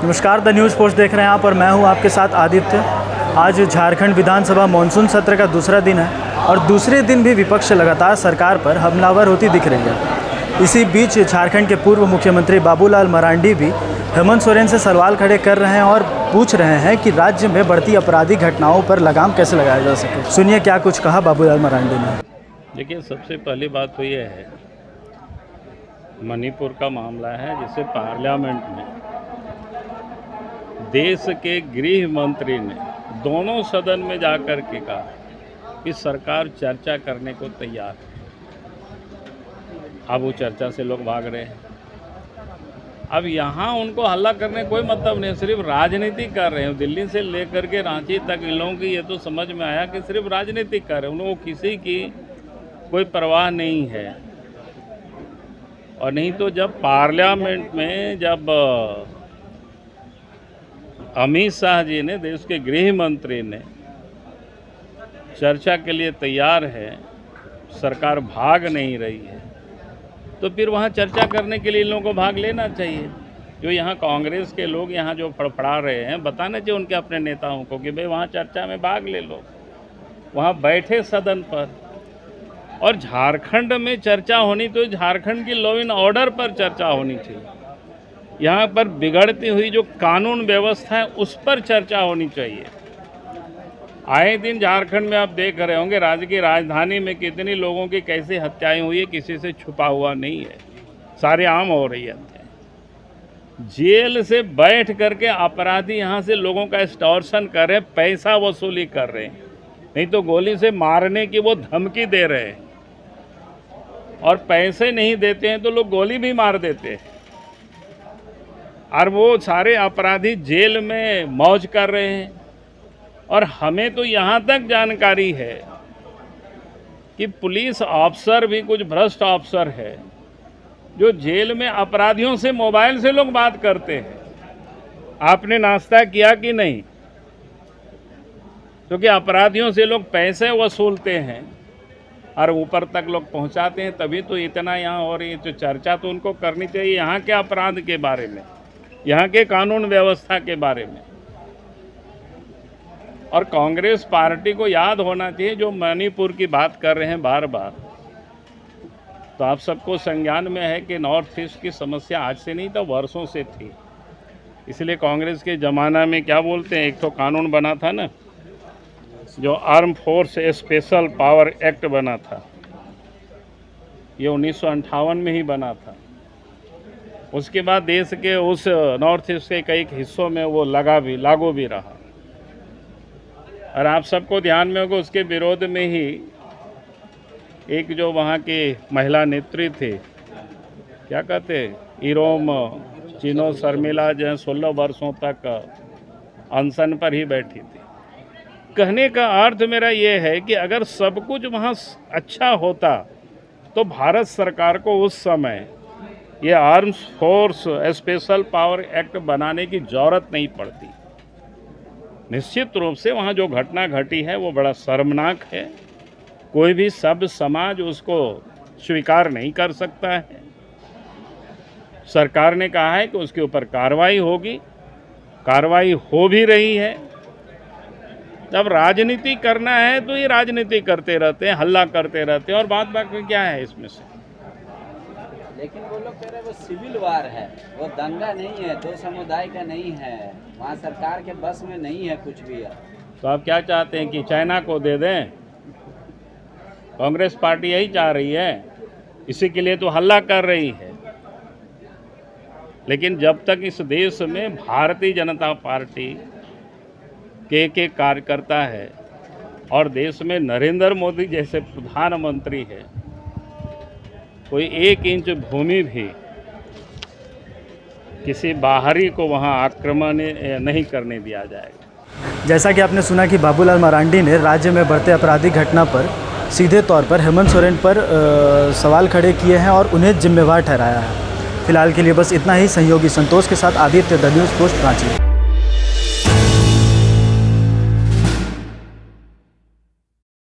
नमस्कार, the news post देख रहे हैं आप और मैं हूं आपके साथ आदित्य। आज झारखंड विधानसभा मानसून सत्र का दूसरा दिन है और दूसरे दिन भी विपक्ष लगातार सरकार पर हमलावर होती दिख रही है। इसी बीच झारखंड के पूर्व मुख्यमंत्री बाबूलाल मरांडी भी हेमंत सोरेन से सवाल खड़े कर रहे हैं और पूछ रहे हैं कि राज्य में बढ़ती आपराधिक घटनाओं पर लगाम कैसे लगाया जा सके। सुनिए क्या कुछ कहा बाबूलाल मरांडी ने। देखिए, सबसे पहली बात तो ये है, मणिपुर का मामला है जिसे पार्लियामेंट में देश के गृह मंत्री ने दोनों सदन में जाकर के कहा कि सरकार चर्चा करने को तैयार है। अब वो चर्चा से लोग भाग रहे हैं। अब यहाँ उनको हल्ला करने कोई मतलब नहीं, सिर्फ राजनीति कर रहे हैं। दिल्ली से लेकर के रांची तक इन लोगों की ये तो समझ में आया कि सिर्फ राजनीति कर रहे हैं, उन लोगों को किसी की कोई परवाह नहीं है। और नहीं तो जब पार्लियामेंट में जब अमित शाह जी ने, देश के गृह मंत्री ने, चर्चा के लिए तैयार है, सरकार भाग नहीं रही है, तो फिर वहाँ चर्चा करने के लिए इन लोगों को भाग लेना चाहिए। जो यहाँ कांग्रेस के लोग यहाँ जो फड़फड़ा रहे हैं, बताना चाहिए उनके अपने नेताओं को कि भाई वहाँ चर्चा में भाग ले लो, वहाँ बैठे सदन पर। और झारखंड में चर्चा होनी तो झारखंड की लॉ एंड ऑर्डर पर चर्चा होनी चाहिए। यहाँ पर बिगड़ती हुई जो कानून व्यवस्था है उस पर चर्चा होनी चाहिए। आए दिन झारखंड में आप देख रहे होंगे, राज्य की राजधानी में कितनी लोगों की कैसे हत्याएं हुई है, किसी से छुपा हुआ नहीं है, सारे आम हो रही है हत्याएं। जेल से बैठ करके अपराधी यहाँ से लोगों का एक्सटॉर्शन कर रहे हैं, पैसा वसूली कर रहे हैं, नहीं तो गोली से मारने की वो धमकी दे रहे हैं। और पैसे नहीं देते हैं तो लोग गोली भी मार देते हैं। और वो सारे अपराधी जेल में मौज कर रहे हैं। और हमें तो यहाँ तक जानकारी है कि पुलिस अफसर भी कुछ भ्रष्ट अफसर है जो जेल में अपराधियों से मोबाइल से लोग बात करते हैं, आपने नाश्ता किया कि नहीं, क्योंकि अपराधियों से लोग पैसे वसूलते हैं और ऊपर तक लोग पहुंचाते हैं। तभी तो इतना यहाँ हो रही है। तो चर्चा तो उनको करनी चाहिए यहाँ के अपराध के बारे में, यहाँ के कानून व्यवस्था के बारे में। और कांग्रेस पार्टी को याद होना चाहिए, जो मणिपुर की बात कर रहे हैं बार बार, तो आप सबको संज्ञान में है कि नॉर्थ ईस्ट की समस्या आज से नहीं तो वर्षों से थी। इसलिए कांग्रेस के ज़माना में क्या बोलते हैं, एक तो कानून बना था ना, जो arm force special power act बना था, ये 1958 में ही बना था। उसके बाद देश के उस नॉर्थ ईस्ट के कई हिस्सों में वो लागू भी रहा। और आप सबको ध्यान में होगा, उसके विरोध में ही एक जो वहाँ की महिला नेत्री थे, क्या कहते, इरोम चिनो शर्मिला, जो 16 वर्षों तक अनशन पर ही बैठी थी। कहने का अर्थ मेरा ये है कि अगर सब कुछ वहाँ अच्छा होता तो भारत सरकार को उस समय ये arms force special power act बनाने की ज़रूरत नहीं पड़ती। निश्चित रूप से वहाँ जो घटना घटी है वो बड़ा शर्मनाक है, कोई भी सभ्य समाज उसको स्वीकार नहीं कर सकता है। सरकार ने कहा है कि उसके ऊपर कार्रवाई होगी, कार्रवाई हो भी रही है। जब राजनीति करना है तो ये राजनीति करते रहते हैं, हल्ला करते रहते हैं, और बात में क्या है इसमें से। लेकिन वो लोग कह रहे हैं वो सिविल वार है, वो दंगा नहीं है, दो समुदाय का नहीं है, वहाँ सरकार के बस में नहीं है कुछ भी है। तो आप क्या चाहते हैं कि चाइना को दे दें? कांग्रेस पार्टी यही चाह रही है, इसी के लिए तो हल्ला कर रही है। लेकिन जब तक इस देश में भारतीय जनता पार्टी के कार्यकर्ता है और देश में नरेंद्र मोदी जैसे प्रधानमंत्री है, कोई 1 इंच भूमि भी किसी बाहरी को वहां आक्रमण नहीं करने दिया जाएगा। जैसा कि आपने सुना कि बाबूलाल मरांडी ने राज्य में बढ़ते आपराधिक घटना पर सीधे तौर पर हेमंत सोरेन पर सवाल खड़े किए हैं और उन्हें जिम्मेवार ठहराया है। फिलहाल के लिए बस इतना ही। सहयोगी संतोष के साथ Aditya, the news post, Ranchi.